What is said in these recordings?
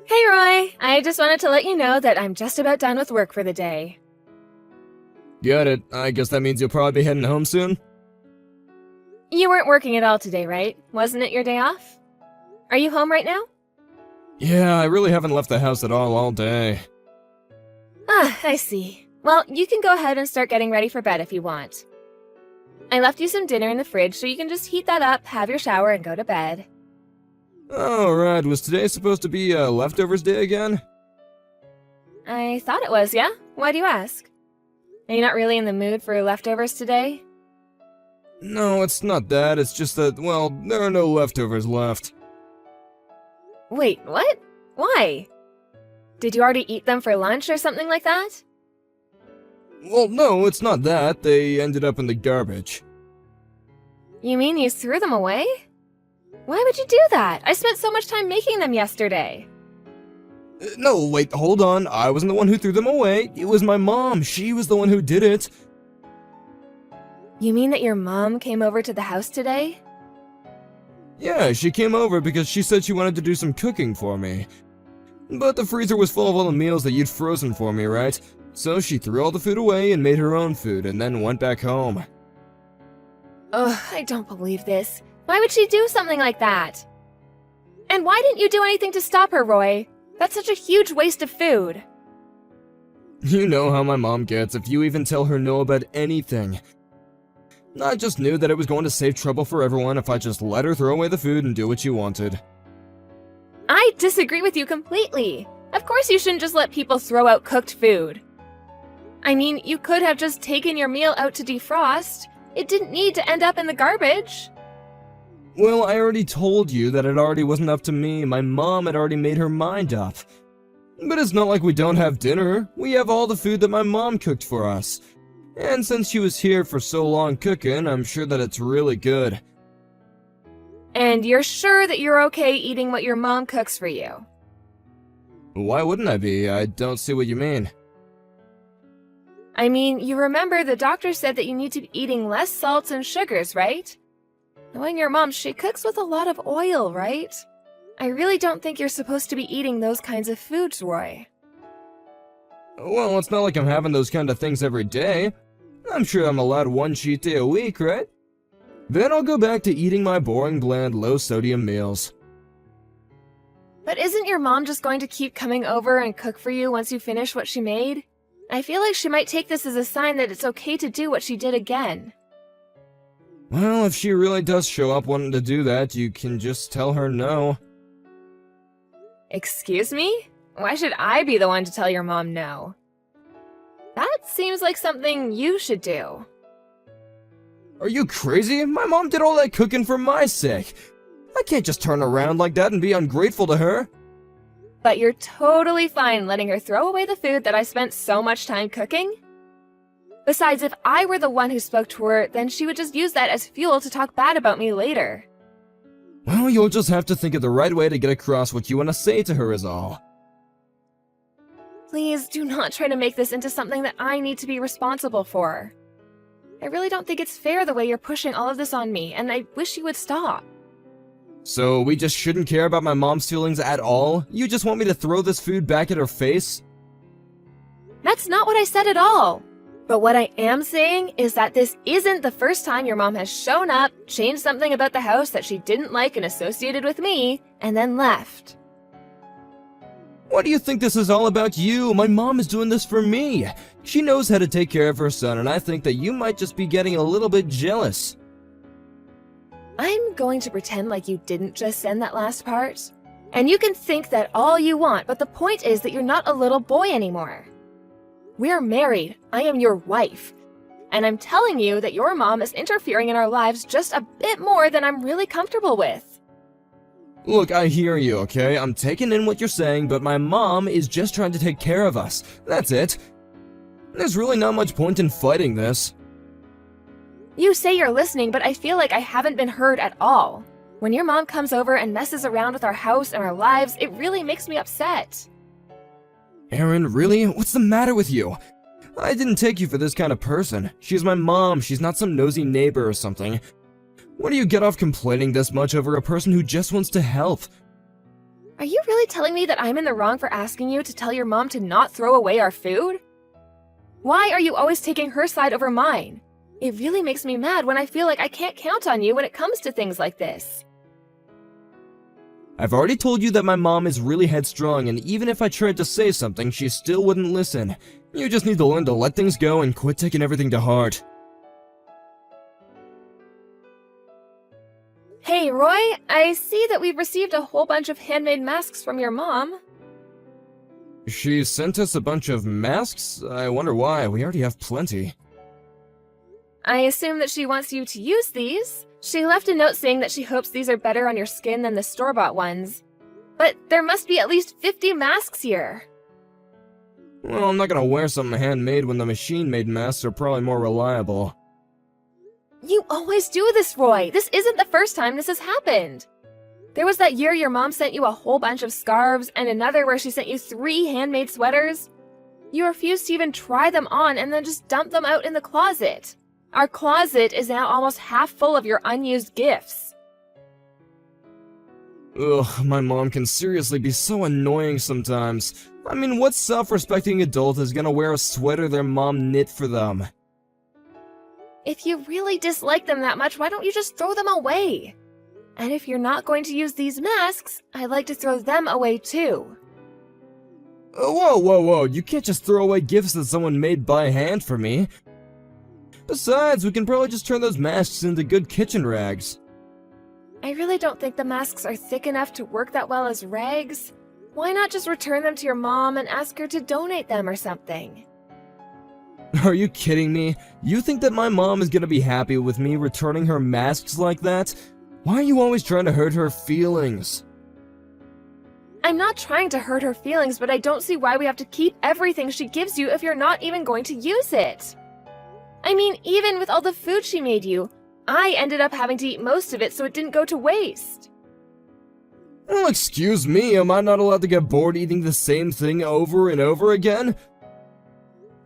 Hey Roy, I just wanted to let you know that I'm just about done with work for the day. Got it. I guess that means you'll probably be heading home soon? You weren't working at all today, right? Wasn't it your day off? Are you home right now? Yeah, I really haven't left the house at all day. Ah, I see. Well, you can go ahead and start getting ready for bed if you want. I left you some dinner in the fridge so you can just heat that up, have your shower, and go to bed. Alright, was today supposed to be leftovers day again? I thought it was, yeah? Why do you ask? Are you not really in the mood for leftovers today? No, it's not that, it's just that, well, there are no leftovers left. Wait, what? Why? Did you already eat them for lunch or something like that? Well, no, it's not that, they ended up in the garbage. You mean you threw them away? Why would you do that? I spent so much time making them yesterday. No, wait, hold on, I wasn't the one who threw them away, it was my mom, she was the one who did it. You mean that your mom came over to the house today? Yeah, she came over because she said she wanted to do some cooking for me. But the freezer was full of all the meals that you'd frozen for me, right? So she threw all the food away and made her own food and then went back home. Ugh, I don't believe this. Why would she do something like that? And why didn't you do anything to stop her, Roy? That's such a huge waste of food. You know how my mom gets if you even tell her no about anything. I just knew that it was going to save trouble for everyone if I just let her throw away the food and do what she wanted. I disagree with you completely. Of course you shouldn't just let people throw out cooked food. I mean, you could have just taken your meal out to defrost. It didn't need to end up in the garbage. Well, I already told you that it already wasn't up to me. My mom had already made her mind up. But it's not like we don't have dinner. We have all the food that my mom cooked for us. And since she was here for so long cooking, I'm sure that it's really good. And you're sure that you're okay eating what your mom cooks for you? Why wouldn't I be? I don't see what you mean. I mean, you remember the doctor said that you need to be eating less salts and sugars, right? Knowing your mom, she cooks with a lot of oil, right? I really don't think you're supposed to be eating those kinds of foods, Roy. Well, it's not like I'm having those kind of things every day. I'm sure I'm allowed one cheat day a week, right? Then I'll go back to eating my boring, bland, low-sodium meals. But isn't your mom just going to keep coming over and cook for you once you finish what she made? I feel like she might take this as a sign that it's okay to do what she did again. Well, if she really does show up wanting to do that, you can just tell her no. Excuse me? Why should I be the one to tell your mom no? That seems like something you should do. Are you crazy? My mom did all that cooking for my sake. I can't just turn around like that and be ungrateful to her. But you're totally fine letting her throw away the food that I spent so much time cooking? Besides, if I were the one who spoke to her, then she would just use that as fuel to talk bad about me later. Well, you'll just have to think of the right way to get across what you want to say to her is all. Please do not try to make this into something that I need to be responsible for. I really don't think it's fair the way you're pushing all of this on me, and I wish you would stop. So we just shouldn't care about my mom's feelings at all? You just want me to throw this food back at her face? That's not what I said at all. But what I am saying is that this isn't the first time your mom has shown up, changed something about the house that she didn't like and associated with me, and then left. Why do you think this is all about you? My mom is doing this for me. She knows how to take care of her son, and I think that you might just be getting a little bit jealous. I'm going to pretend like you didn't just send that last part. And you can think that all you want, but the point is that you're not a little boy anymore. We're married. I am your wife. And I'm telling you that your mom is interfering in our lives just a bit more than I'm really comfortable with. Look, I hear you, okay? I'm taking in what you're saying, but my mom is just trying to take care of us. That's it. There's really not much point in fighting this. You say you're listening, but I feel like I haven't been heard at all. When your mom comes over and messes around with our house and our lives, it really makes me upset. Erin, really? What's the matter with you? I didn't take you for this kind of person. She's my mom, she's not some nosy neighbor or something. Why do you get off complaining this much over a person who just wants to help? Are you really telling me that I'm in the wrong for asking you to tell your mom to not throw away our food? Why are you always taking her side over mine? It really makes me mad when I feel like I can't count on you when it comes to things like this. I've already told you that my mom is really headstrong, and even if I tried to say something, she still wouldn't listen. You just need to learn to let things go and quit taking everything to heart. Hey, Roy, I see that we've received a whole bunch of handmade masks from your mom. She sent us a bunch of masks? I wonder why. We already have plenty. I assume that she wants you to use these. She left a note saying that she hopes these are better on your skin than the store-bought ones. But there must be at least 50 masks here. Well, I'm not gonna wear something handmade when the machine-made masks are probably more reliable. You always do this, Roy. This isn't the first time this has happened. There was that year your mom sent you a whole bunch of scarves and another where she sent you 3 handmade sweaters. You refused to even try them on and then just dumped them out in the closet. Our closet is now almost half full of your unused gifts. Ugh, my mom can seriously be so annoying sometimes. I mean, what self-respecting adult is gonna wear a sweater their mom knit for them? If you really dislike them that much, why don't you just throw them away? And if you're not going to use these masks, I'd like to throw them away too. Whoa, you can't just throw away gifts that someone made by hand for me. Besides, we can probably just turn those masks into good kitchen rags. I really don't think the masks are thick enough to work that well as rags. Why not just return them to your mom and ask her to donate them or something? Are you kidding me? You think that my mom is gonna be happy with me returning her masks like that? Why are you always trying to hurt her feelings? I'm not trying to hurt her feelings, but I don't see why we have to keep everything she gives you if you're not even going to use it. I mean, even with all the food she made you, I ended up having to eat most of it so it didn't go to waste. Well, excuse me, am I not allowed to get bored eating the same thing over and over again?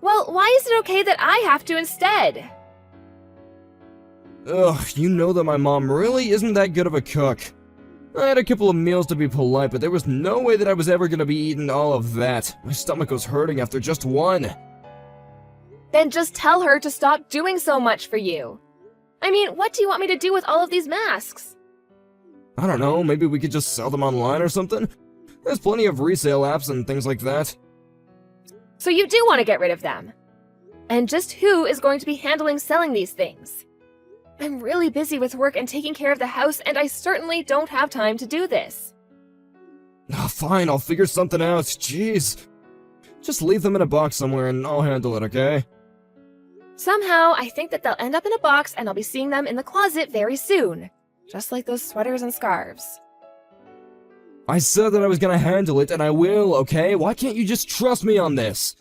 Well, why is it okay that I have to instead? Ugh, you know that my mom really isn't that good of a cook. I had a couple of meals to be polite, but there was no way that I was ever gonna be eating all of that. My stomach was hurting after just one. Then just tell her to stop doing so much for you. I mean, what do you want me to do with all of these masks? I don't know, maybe we could just sell them online or something? There's plenty of resale apps and things like that. So you do want to get rid of them. And just who is going to be handling selling these things? I'm really busy with work and taking care of the house, and I certainly don't have time to do this. Fine, I'll figure something out, jeez. Just leave them in a box somewhere and I'll handle it, okay? Somehow, I think that they'll end up in a box and I'll be seeing them in the closet very soon. Just like those sweaters and scarves. I said that I was gonna handle it, and I will, okay? Why can't you just trust me on this?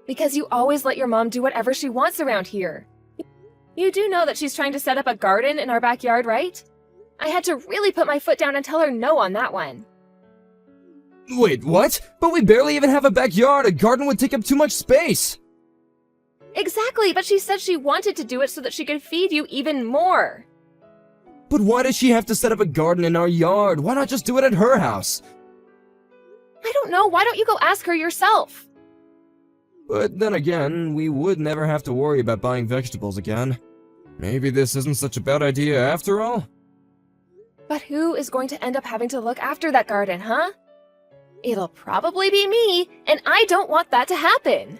Because you always let your mom do whatever she wants around here. You do know that she's trying to set up a garden in our backyard, right? I had to really put my foot down and tell her no on that one. Wait, what? But we barely even have a backyard. A garden would take up too much space. Exactly, but she said she wanted to do it so that she could feed you even more. But why does she have to set up a garden in our yard? Why not just do it at her house? I don't know, why don't you go ask her yourself? But then again, we would never have to worry about buying vegetables again. Maybe this isn't such a bad idea after all? But who is going to end up having to look after that garden, huh? It'll probably be me, and I don't want that to happen.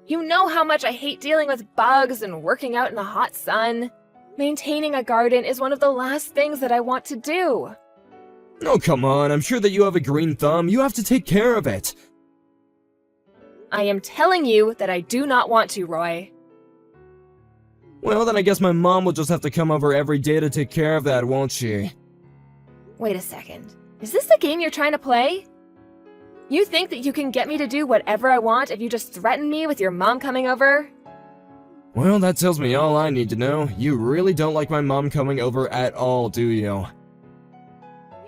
You know how much I hate dealing with bugs and working out in the hot sun. Maintaining a garden is one of the last things that I want to do. Oh, come on, I'm sure that you have a green thumb. You have to take care of it. I am telling you that I do not want to, Roy. Well, then I guess my mom will just have to come over every day to take care of that, won't she? Wait a second. Is this the game you're trying to play? You think that you can get me to do whatever I want if you just threaten me with your mom coming over? Well, that tells me all I need to know. You really don't like my mom coming over at all, do you?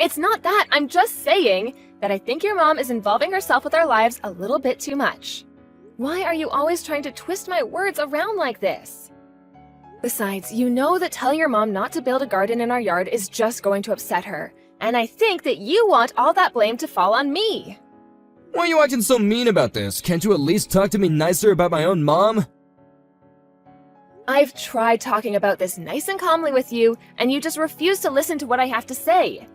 It's not that. I'm just saying that I think your mom is involving herself with our lives a little bit too much. Why are you always trying to twist my words around like this? Besides, you know that telling your mom not to build a garden in our yard is just going to upset her. And I think that you want all that blame to fall on me. Why are you acting so mean about this? Can't you at least talk to me nicer about my own mom? I've tried talking about this nice and calmly with you, and you just refuse to listen to what I have to say.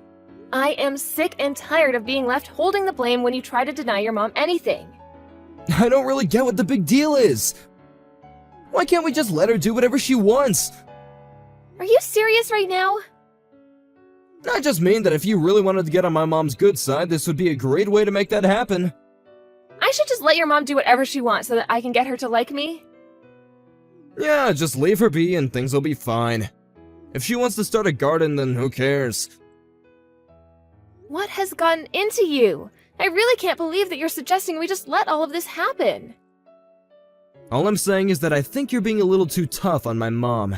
I am sick and tired of being left holding the blame when you try to deny your mom anything. I don't really get what the big deal is. Why can't we just let her do whatever she wants? Are you serious right now? I just mean that if you really wanted to get on my mom's good side, this would be a great way to make that happen. I should just let your mom do whatever she wants so that I can get her to like me? Yeah, just leave her be and things will be fine. If she wants to start a garden, then who cares? What has gotten into you? I really can't believe that you're suggesting we just let all of this happen. All I'm saying is that I think you're being a little too tough on my mom.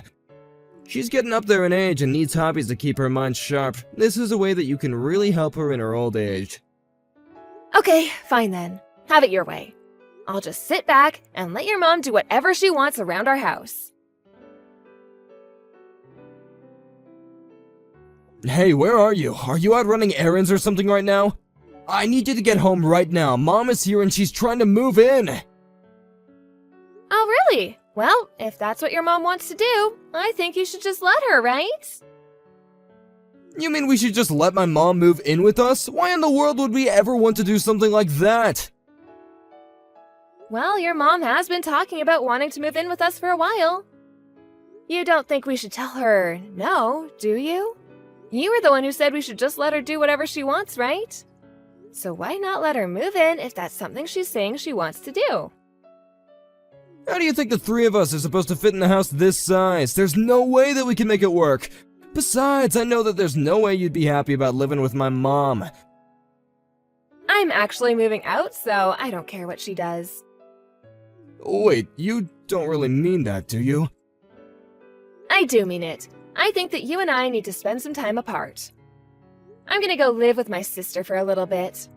She's getting up there in age and needs hobbies to keep her mind sharp. This is a way that you can really help her in her old age. Okay, fine then. Have it your way. I'll just sit back and let your mom do whatever she wants around our house. Hey, where are you? Are you out running errands or something right now? I need you to get home right now. Mom is here and she's trying to move in. Oh, really? Well, if that's what your mom wants to do, I think you should just let her, right? You mean we should just let my mom move in with us? Why in the world would we ever want to do something like that? Well, your mom has been talking about wanting to move in with us for a while. You don't think we should tell her no, do you? You were the one who said we should just let her do whatever she wants, right? So why not let her move in if that's something she's saying she wants to do? How do you think the three of us are supposed to fit in the house this size? There's no way that we can make it work. Besides, I know that there's no way you'd be happy about living with my mom. I'm actually moving out, so I don't care what she does. Wait, you don't really mean that, do you? I do mean it. I think that you and I need to spend some time apart. I'm gonna go live with my sister for a little bit.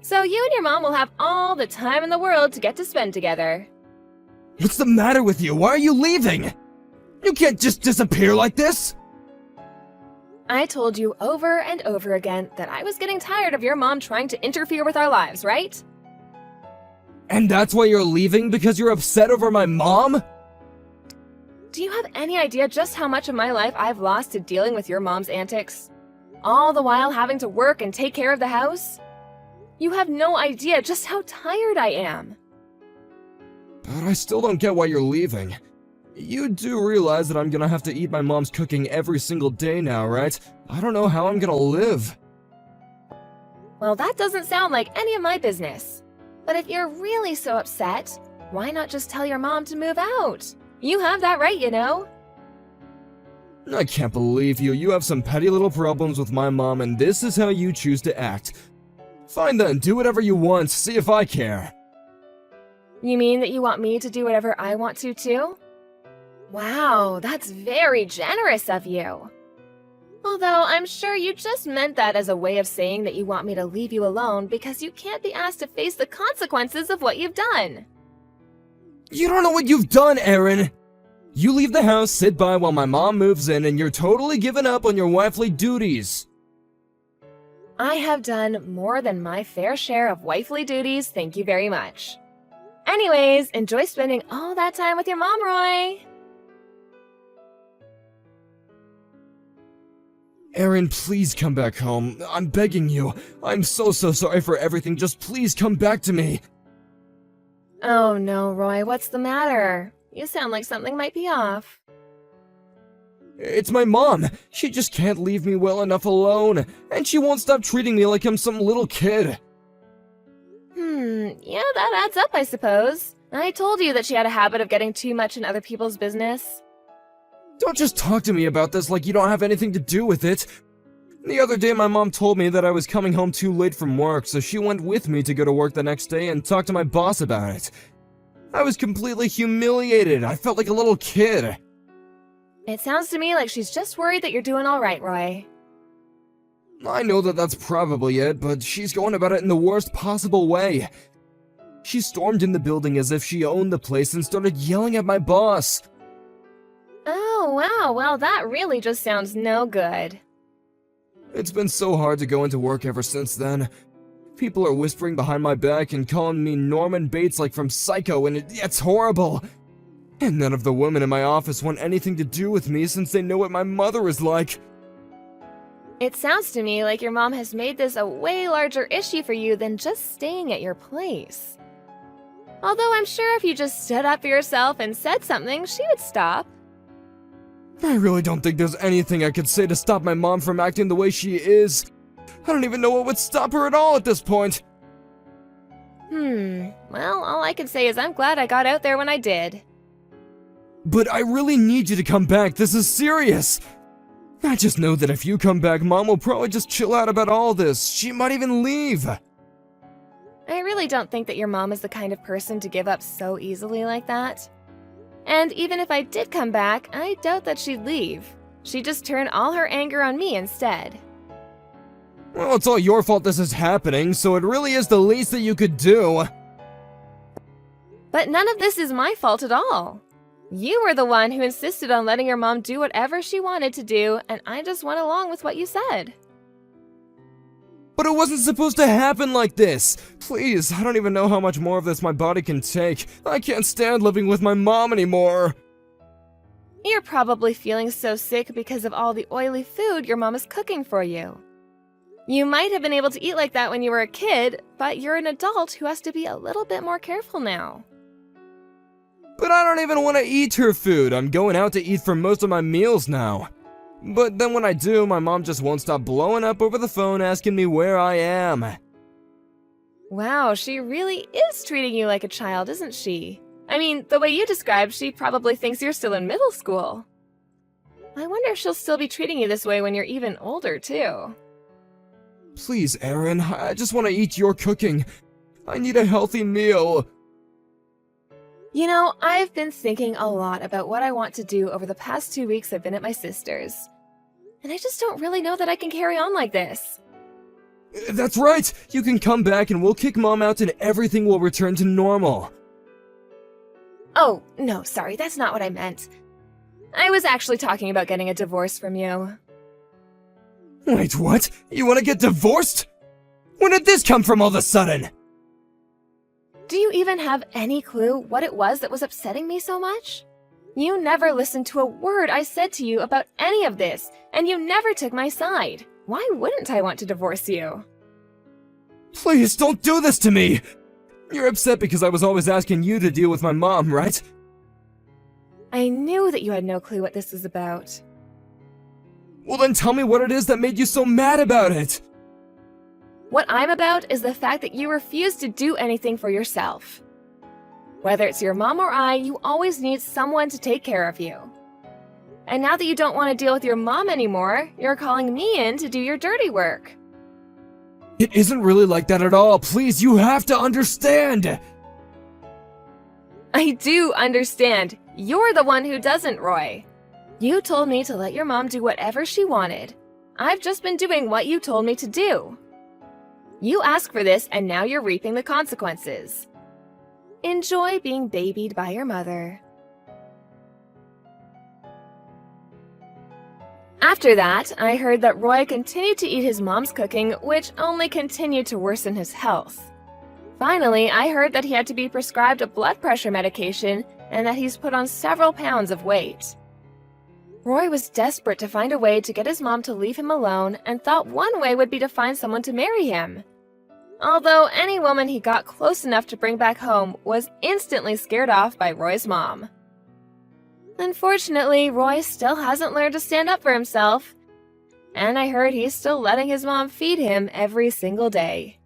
So you and your mom will have all the time in the world to get to spend together. What's the matter with you? Why are you leaving? You can't just disappear like this! I told you over and over again that I was getting tired of your mom trying to interfere with our lives, right? And that's why you're leaving? Because you're upset over my mom? Do you have any idea just how much of my life I've lost to dealing with your mom's antics? All the while having to work and take care of the house? You have no idea just how tired I am. But I still don't get why you're leaving. You do realize that I'm gonna have to eat my mom's cooking every single day now, right? I don't know how I'm gonna live. Well, that doesn't sound like any of my business. But if you're really so upset, why not just tell your mom to move out? You have that right, you know. I can't believe you. You have some petty little problems with my mom, and this is how you choose to act. Fine then, do whatever you want, see if I care. You mean that you want me to do whatever I want to, too? Wow, that's very generous of you. Although I'm sure you just meant that as a way of saying that you want me to leave you alone because you can't be asked to face the consequences of what you've done. You don't know what you've done, Erin! You leave the house, sit by while my mom moves in, and you're totally giving up on your wifely duties. I have done more than my fair share of wifely duties, thank you very much. Anyways, enjoy spending all that time with your mom, Roy! Erin, please come back home. I'm begging you. I'm so sorry for everything. Just please come back to me. Oh no, Roy, what's the matter? You sound like something might be off. It's my mom. She just can't leave me well enough alone. And she won't stop treating me like I'm some little kid. Yeah, that adds up, I suppose. I told you that she had a habit of getting too much in other people's business. Don't just talk to me about this like you don't have anything to do with it. The other day my mom told me that I was coming home too late from work, so she went with me to go to work the next day and talk to my boss about it. I was completely humiliated. I felt like a little kid. It sounds to me like she's just worried that you're doing all right, Roy. I know that that's probably it, but she's going about it in the worst possible way. She stormed in the building as if she owned the place and started yelling at my boss. Oh, wow, well that really just sounds no good. It's been so hard to go into work ever since then. People are whispering behind my back and calling me Norman Bates like from Psycho, and it's horrible. And none of the women in my office want anything to do with me since they know what my mother is like. It sounds to me like your mom has made this a way larger issue for you than just staying at your place. Although I'm sure if you just stood up for yourself and said something, she would stop. I really don't think there's anything I could say to stop my mom from acting the way she is. I don't even know what would stop her at all at this point. Well, all I can say is I'm glad I got out there when I did. But I really need you to come back. This is serious. I just know that if you come back, Mom will probably just chill out about all this. She might even leave. I really don't think that your mom is the kind of person to give up so easily like that. And even if I did come back, I doubt that she'd leave. She'd just turn all her anger on me instead. Well, it's all your fault this is happening, so it really is the least that you could do. But none of this is my fault at all. You were the one who insisted on letting your mom do whatever she wanted to do, and I just went along with what you said. But it wasn't supposed to happen like this. Please, I don't even know how much more of this my body can take. I can't stand living with my mom anymore. You're probably feeling so sick because of all the oily food your mom is cooking for you. You might have been able to eat like that when you were a kid, but you're an adult who has to be a little bit more careful now. But I don't even want to eat her food. I'm going out to eat for most of my meals now. But then when I do, my mom just won't stop blowing up over the phone asking me where I am. Wow, she really is treating you like a child, isn't she? I mean, the way you described, she probably thinks you're still in middle school. I wonder if she'll still be treating you this way when you're even older, too. Please, Erin, I just want to eat your cooking. I need a healthy meal. You know, I've been thinking a lot about what I want to do over the past 2 weeks I've been at my sister's. And I just don't really know that I can carry on like this. That's right! You can come back and we'll kick Mom out and everything will return to normal. Oh, no, sorry, that's not what I meant. I was actually talking about getting a divorce from you. Wait, what? You want to get divorced? When did this come from all of a sudden? Do you even have any clue what it was that was upsetting me so much? You never listened to a word I said to you about any of this, and you never took my side. Why wouldn't I want to divorce you? Please, don't do this to me! You're upset because I was always asking you to deal with my mom, right? I knew that you had no clue what this was about. Well then tell me what it is that made you so mad about it! What I'm about is the fact that you refuse to do anything for yourself. Whether it's your mom or I, you always need someone to take care of you. And now that you don't want to deal with your mom anymore, you're calling me in to do your dirty work. It isn't really like that at all. Please, you have to understand! I do understand. You're the one who doesn't, Roy. You told me to let your mom do whatever she wanted. I've just been doing what you told me to do. You asked for this, and now you're reaping the consequences. Enjoy being babied by your mother. After that, I heard that Roy continued to eat his mom's cooking, which only continued to worsen his health. Finally, I heard that he had to be prescribed a blood pressure medication and that he's put on several pounds of weight. Roy was desperate to find a way to get his mom to leave him alone and thought one way would be to find someone to marry him. Although any woman he got close enough to bring back home was instantly scared off by Roy's mom. Unfortunately, Roy still hasn't learned to stand up for himself, and I heard he's still letting his mom feed him every single day.